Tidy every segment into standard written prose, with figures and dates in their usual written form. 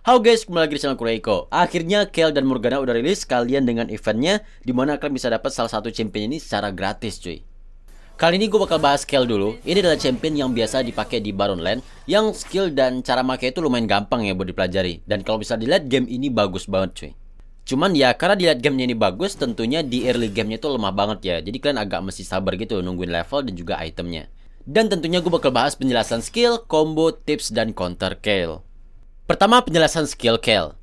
Halo guys, kembali lagi di channel Kureiko. Akhirnya Kayle dan Morgana udah rilis sekalian dengan eventnya, dimana kalian bisa dapat salah satu champion ini secara gratis cuy. Kali ini gue bakal bahas Kayle dulu. Ini adalah champion yang biasa dipakai di Baron Lane, yang skill dan cara pakai itu lumayan gampang ya buat dipelajari. Dan kalau bisa dilihat game ini bagus banget cuy. Cuman ya karena dilihat gamenya ini bagus, tentunya di early gamenya itu lemah banget ya. Jadi kalian agak mesti sabar gitu nungguin level dan juga itemnya. Dan tentunya gue bakal bahas penjelasan skill, combo, tips, dan counter Kayle. Pertama, penjelasan skill Kayle.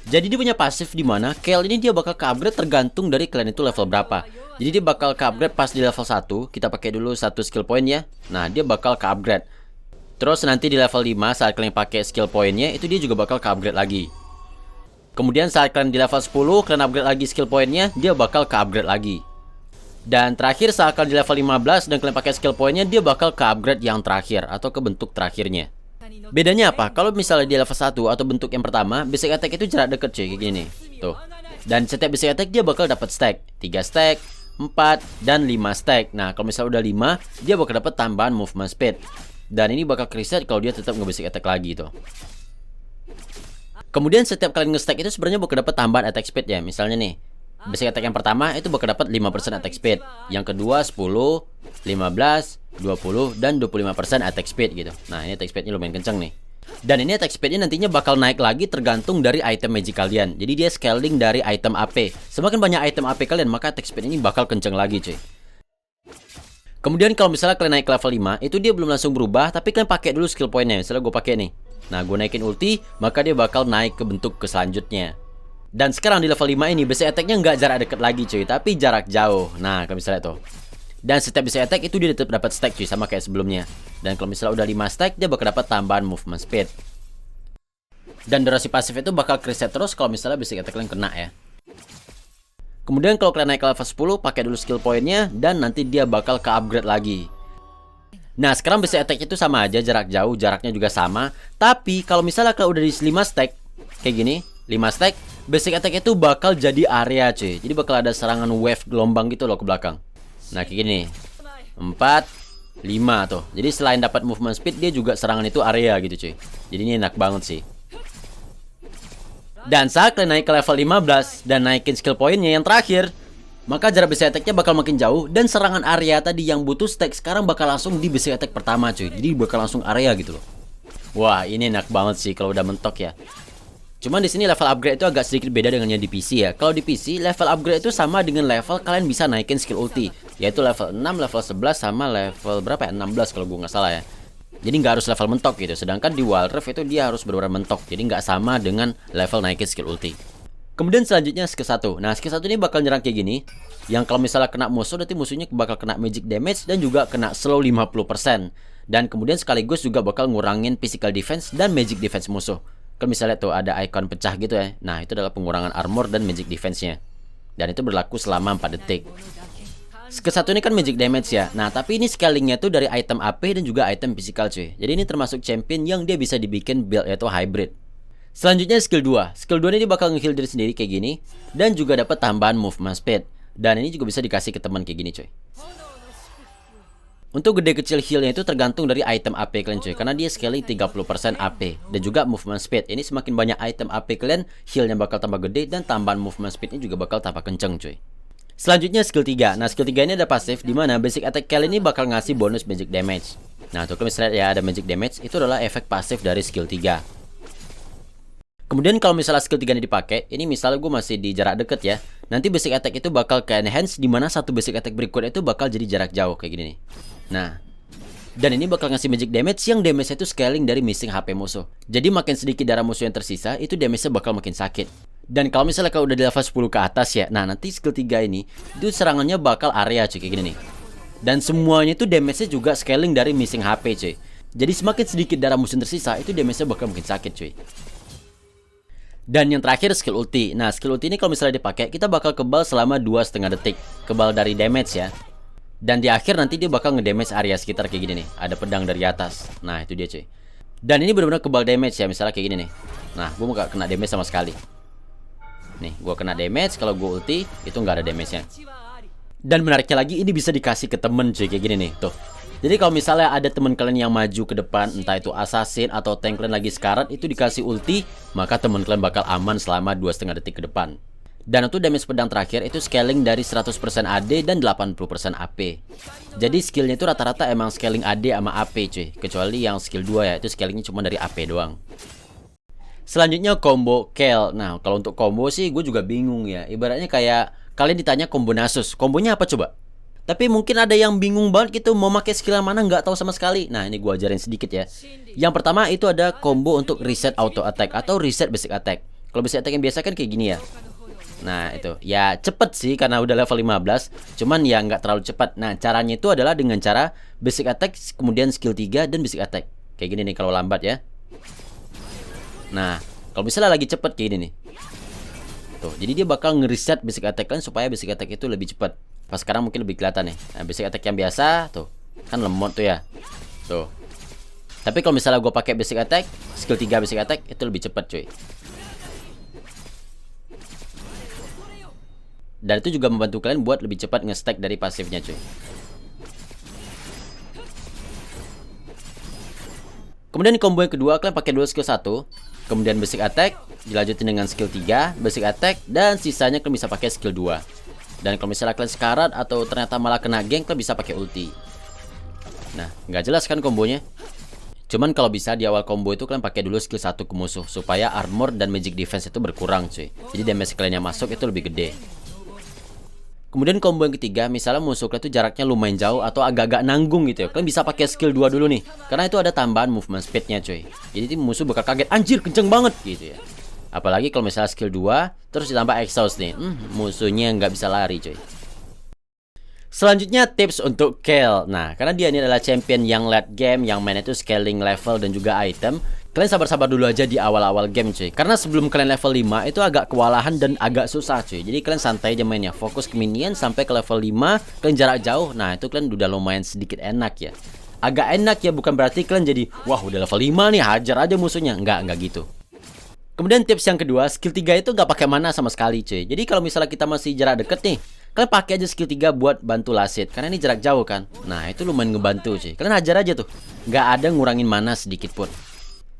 Jadi dia punya pasif di mana Kayle ini dia bakal ke-upgrade tergantung dari kalian itu level berapa. Jadi dia bakal ke-upgrade pas di level 1. Kita pakai dulu satu skill point ya. Nah, dia bakal ke-upgrade. Terus nanti di level 5 saat kalian pakai skill pointnya, itu dia juga bakal ke-upgrade lagi. Kemudian saat kalian di level 10, kalian upgrade lagi skill pointnya, dia bakal ke-upgrade lagi. Dan terakhir saat kalian di level 15 dan kalian pakai skill pointnya, dia bakal ke-upgrade yang terakhir atau ke bentuk terakhirnya. Bedanya apa? Kalau misalnya di level 1 atau bentuk yang pertama, basic attack itu jarak dekat cuy, kayak gini. Tuh. Dan setiap basic attack dia bakal dapat stack. 3 stack, 4, dan 5 stack. Nah, kalau misalnya udah 5, dia bakal dapat tambahan movement speed. Dan ini bakal reset kalau dia tetap nge-basic attack lagi tuh. Kemudian setiap kalian nge-stack itu sebenarnya bakal dapat tambahan attack speed ya. Misalnya nih, basic attack yang pertama itu bakal dapat 5% attack speed. Yang kedua 10, 15, 20, dan 25% attack speed gitu. Nah, ini attack speednya lumayan kenceng nih. Dan ini attack speednya nantinya bakal naik lagi tergantung dari item magic kalian. Jadi dia scaling dari item AP. Semakin banyak item AP kalian, maka attack speed ini bakal kenceng lagi cuy. Kemudian kalau misalnya kalian naik ke level 5, itu dia belum langsung berubah, tapi kalian pakai dulu skill pointnya. Misalnya gue pakai nih. Nah, gue naikin ulti, maka dia bakal naik ke bentuk ke selanjutnya. Dan sekarang di level 5 ini basic attack-nya nggak jarak dekat lagi cuy, tapi jarak jauh. Nah, kalau misalnya tuh. Dan setiap basic attack itu dia tetap dapat stack cuy, sama kayak sebelumnya. Dan kalau misalnya udah 5 stack, dia bakal dapat tambahan movement speed. Dan durasi pasif itu bakal reset terus kalau misalnya basic attack kalian kena ya. Kemudian kalau kalian naik ke level 10, pakai dulu skill pointnya, dan nanti dia bakal ke upgrade lagi. Nah, sekarang basic attack itu sama aja, jarak jauh, jaraknya juga sama. Tapi kalau misalnya kalian udah di 5 stack, kayak gini, 5 stack, basic attack itu bakal jadi area cuy. Jadi bakal ada serangan wave gelombang gitu loh ke belakang. Nah, kayak gini, 4, 5 tuh. Jadi selain dapat movement speed, dia juga serangan itu area gitu cuy. Jadi ini enak banget sih. Dan saat kalian naik ke level 15 dan naikin skill pointnya yang terakhir, maka jarak basic attack-nya bakal makin jauh. Dan serangan area tadi yang butuh stack sekarang bakal langsung di basic attack pertama cuy. Jadi bakal langsung area gitu loh. Wah, ini enak banget sih kalau udah mentok ya. Cuman di sini level upgrade itu agak sedikit beda dengan yang di PC ya. Kalau di PC, level upgrade itu sama dengan level kalian bisa naikin skill ulti, yaitu level 6, level 11, sama level berapa ya? 16 kalau gue nggak salah ya. Jadi nggak harus level mentok gitu. Sedangkan di Wild Rift itu dia harus benar-benar mentok. Jadi nggak sama dengan level naikin skill ulti. Kemudian selanjutnya skill 1. Nah, skill 1 ini bakal nyerang kayak gini. Yang kalau misalnya kena musuh, nanti musuhnya bakal kena magic damage dan juga kena slow 50%. Dan kemudian sekaligus juga bakal ngurangin physical defense dan magic defense musuh. Kalau misalnya tuh ada icon pecah gitu ya. Nah, itu adalah pengurangan armor dan magic defense-nya. Dan itu berlaku selama 4 detik. Skill 1 ini kan magic damage ya. Nah, tapi ini scalingnya tuh dari item AP dan juga item physical cuy. Jadi ini termasuk champion yang dia bisa dibikin build yaitu hybrid. Selanjutnya skill 2. Skill 2 ini dia bakal nge-heal diri sendiri kayak gini. Dan juga dapat tambahan movement speed. Dan ini juga bisa dikasih ke teman kayak gini cuy. Untuk gede kecil healnya itu tergantung dari item AP kalian cuy. Karena dia scaling 30% AP. Dan juga movement speed. Ini semakin banyak item AP kalian, healnya bakal tambah gede. Dan tambahan movement speednya juga bakal tambah kenceng cuy. Selanjutnya skill 3. Nah, skill 3 ini ada pasif, dimana basic attack kalian ini bakal ngasih bonus magic damage. Nah, tuh kalau misalnya ya ada magic damage, itu adalah efek pasif dari skill 3. Kemudian kalau misalnya skill 3 ini dipakai, ini misalnya gue masih di jarak deket ya. Nanti basic attack itu bakal ke enhance, dimana satu basic attack berikutnya itu bakal jadi jarak jauh kayak gini nih. Nah, dan ini bakal ngasih magic damage yang damage-nya itu scaling dari missing HP musuh. Jadi makin sedikit darah musuh yang tersisa, itu damage-nya bakal makin sakit. Dan kalau misalnya kalau udah di level 10 ke atas ya, nah nanti skill 3 ini, itu serangannya bakal area cuy, kayak gini nih. Dan semuanya itu damage-nya juga scaling dari missing HP cuy. Jadi semakin sedikit darah musuh yang tersisa, itu damage-nya bakal makin sakit cuy. Dan yang terakhir skill ulti. Nah, skill ulti ini kalau misalnya dipakai, kita bakal kebal selama 2,5 detik. Kebal dari damage ya. Dan di akhir nanti dia bakal ngedamage area sekitar kayak gini nih. Ada pedang dari atas. Nah, itu dia cuy. Dan ini benar-benar kebal damage ya, misalnya kayak gini nih. Nah, gue gak kena damage sama sekali. Nih, gue kena damage, kalau gue ulti, itu nggak ada damage-nya. Dan menariknya lagi, ini bisa dikasih ke temen cuy, kayak gini nih, tuh. Jadi kalau misalnya ada teman kalian yang maju ke depan, entah itu assassin atau tank kalian lagi sekarat, itu dikasih ulti, maka teman kalian bakal aman selama 2,5 detik ke depan. Dan untuk damage pedang terakhir itu scaling dari 100% AD dan 80% AP. Jadi skillnya itu rata-rata emang scaling AD sama AP cuy. Kecuali yang skill 2 ya, itu scalingnya cuma dari AP doang. Selanjutnya combo Kayle. Nah kalau untuk combo sih gue juga bingung ya. Ibaratnya kayak kalian ditanya combo Nasus, kombonya apa coba? Tapi mungkin ada yang bingung banget gitu mau pakai skill yang mana nggak tahu sama sekali. Nah ini gue ajarin sedikit ya. Yang pertama itu ada combo untuk reset auto attack atau reset basic attack. Kalau basic attack yang biasa kan kayak gini ya. Nah itu ya cepet sih karena udah level 15. Cuman ya nggak terlalu cepat. Nah caranya itu adalah dengan cara basic attack kemudian skill 3 dan basic attack. Kayak gini nih kalau lambat ya. Nah kalau misalnya lagi cepet kayak gini nih. Tuh, jadi dia bakal ngereset basic attack kan supaya basic attack itu lebih cepat. Pas sekarang mungkin lebih kelihatan nih. Nah, basic attack yang biasa tuh kan lemot tuh ya. Tuh. Tapi kalau misalnya gue pakai basic attack, skill 3 basic attack itu lebih cepat cuy. Dan itu juga membantu kalian buat lebih cepat nge-stack dari pasifnya cuy. Kemudian combo yang kedua kalian pakai dulu skill 1, kemudian basic attack, dilanjutin dengan skill 3, basic attack, dan sisanya kalian bisa pakai skill 2. Dan kalau misalnya kalian sekarat atau ternyata malah kena gank, kalian bisa pakai ulti. Nah, nggak jelas kan kombonya. Cuman kalau bisa di awal combo itu kalian pakai dulu skill 1 ke musuh supaya armor dan magic defense itu berkurang cuy. Jadi damage kalian yang masuk itu lebih gede. Kemudian combo yang ketiga, misalnya musuh kalian itu jaraknya lumayan jauh atau agak-agak nanggung gitu ya. Kalian bisa pakai skill 2 dulu nih. Karena itu ada tambahan movement speednya cuy. Jadi musuh bakal kaget, anjir kenceng banget gitu ya. Apalagi kalau misalnya skill 2 terus ditambah exhaust nih, musuhnya nggak bisa lari cuy. Selanjutnya tips untuk Kayle. Nah karena dia ini adalah champion yang late game, yang main itu scaling level dan juga item. Kalian sabar-sabar dulu aja di awal-awal game cuy. Karena sebelum kalian level 5 itu agak kewalahan dan agak susah cuy. Jadi kalian santai aja mainnya, fokus ke minion sampai ke level 5. Kalian jarak jauh, nah itu kalian udah lumayan sedikit enak ya. Agak enak ya, bukan berarti kalian jadi wah udah level 5 nih hajar aja musuhnya. Enggak gitu. Kemudian tips yang kedua, skill 3 itu nggak pakai mana sama sekali cuy. Jadi kalau misalnya kita masih jarak deket nih, kalian pakai aja skill 3 buat bantu lasit. Karena ini jarak jauh kan. Nah itu lumayan ngebantu cuy. Kalian hajar aja tuh, nggak ada ngurangin mana sedikit pun.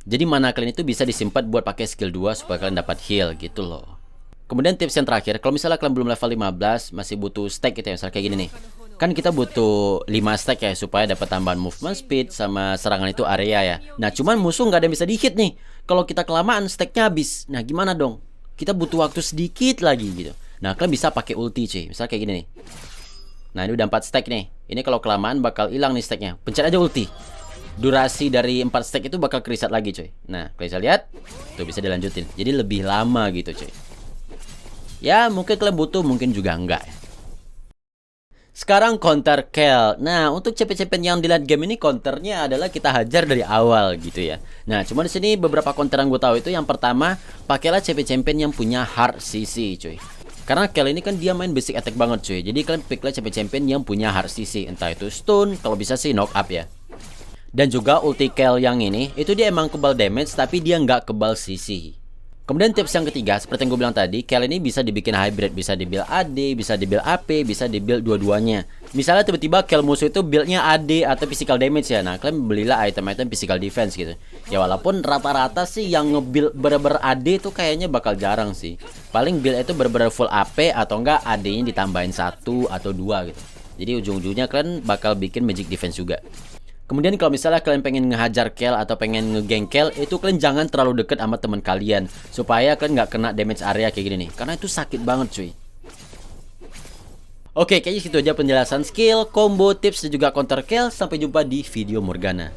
Jadi mana kalian itu bisa disimpan buat pakai skill 2 supaya kalian dapat heal gitu loh. Kemudian tips yang terakhir, kalau misalnya kalian belum level 15, masih butuh stack gitu ya, misalnya kayak gini nih. Kan kita butuh 5 stack ya supaya dapat tambahan movement speed sama serangan itu area ya. Nah cuman musuh nggak ada yang bisa di-hit nih. Kalau kita kelamaan stacknya habis. Nah gimana dong? Kita butuh waktu sedikit lagi gitu. Nah kalian bisa pakai ulti cuy. Misalnya kayak gini nih. Nah ini udah 4 stack nih. Ini kalau kelamaan bakal hilang nih stacknya. Pencet aja ulti. Durasi dari 4 stack itu bakal kereset lagi cuy. Nah kalian bisa lihat. Tuh bisa dilanjutin. Jadi lebih lama gitu cuy. Ya mungkin kalian butuh, mungkin juga enggak. Sekarang counter Kayle. Nah, untuk champion-champion yang di late game ini counternya adalah kita hajar dari awal gitu ya. Nah, cuma di sini beberapa counter yang gue tahu itu yang pertama, pakailah champion-champion yang punya hard CC, cuy. Karena Kayle ini kan dia main basic attack banget, cuy. Jadi kalian picklah champion-champion yang punya hard CC, entah itu stun, kalau bisa sih knock up ya. Dan juga ulti Kayle yang ini, itu dia emang kebal damage tapi dia nggak kebal CC. Kemudian tips yang ketiga, seperti yang gue bilang tadi, Kayle ini bisa dibikin hybrid, bisa dibuild AD, bisa dibuild AP, bisa dibuild dua-duanya. Misalnya tiba-tiba Kayle musuh itu buildnya AD atau physical damage ya, nah kalian belilah item-item physical defense gitu. Ya walaupun rata-rata sih yang nge-build bener-bener AD itu kayaknya bakal jarang sih. Paling build itu bener-bener full AP atau enggak AD-nya ditambahin 1 atau 2 gitu. Jadi ujung-ujungnya kalian bakal bikin magic defense juga. Kemudian kalau misalnya kalian pengen ngehajar Kayle atau pengen nge-gank Kayle, itu kalian jangan terlalu deket sama teman kalian supaya kalian nggak kena damage area kayak gini nih. Karena itu sakit banget cuy. Oke, kayaknya situ aja penjelasan skill, combo, tips, dan juga counter Kayle. Sampai jumpa di video Morgana.